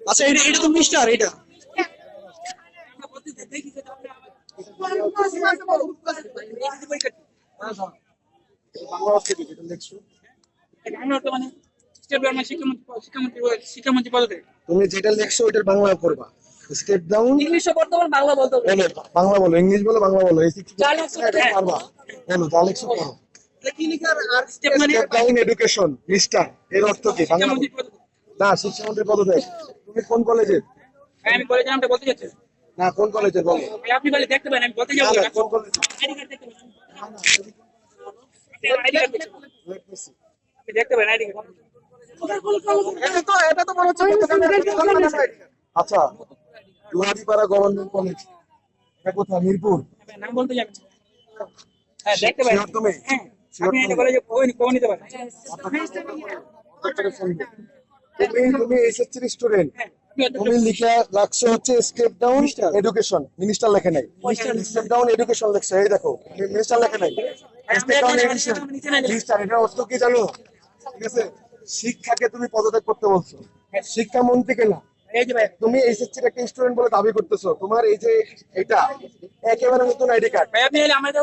আচ্ছা এটা তো মিস্টার এটা তুমি যেটা লিখছো ওইটার বাংলা করবা স্টেপ ডাউন ইংলিশে বর্তমান বাংলা বলতে হবে বাংলা বলো ইংলিশ বলো বাংলা বলো এই পারবা কেন যা লিখছো করো কি লিখা আর স্টেপ মানে স্টেপ ডাউন এডুকেশন মিস্টার এর অর্থ কি বাংলা না শিক্ষামন্ত্রী পদে তুমি কোন কলেজে আমি কলেজে নামটা বলতে যাচ্ছি না কোন কলেজে বলো আপনি বলে দেখতে পারেন আমি বলতে যাবো কোন কলেজে আইডি কার্ড দেখতে পারেন আপনি দেখতে পারেন আইডি কার্ড এটা তো মনে হচ্ছে আচ্ছা দুহাদিপাড়া গভর্নমেন্ট কলেজ এটা কোথায় মিরপুর নাম বলতে যাবেন হ্যাঁ দেখতে পারেন তুমি হ্যাঁ আপনি এটা কলেজে কোন নিতে পারেন তুমি এসএসসি স্টুডেন্ট তুমি লিখে রাখছো হচ্ছে স্টেপ ডাউন এডুকেশন মিনিস্টার লেখে নাই স্টেপ ডাউন এডুকেশন লেখছো এই দেখো মিনিস্টার লেখে নাই স্টেপ ডাউন এডুকেশন মিনিস্টার এটা অর্থ কি জানো ঠিক আছে শিক্ষাকে তুমি পদত্যাগ করতে বলছো শিক্ষামন্ত্রীকে না এই যে ভাই তুমি এসএসসির একটা স্টুডেন্ট বলে দাবি করতেছো তোমার এই যে এটা একেবারে নতুন আইডি কার্ড ভাই আপনি আমাদের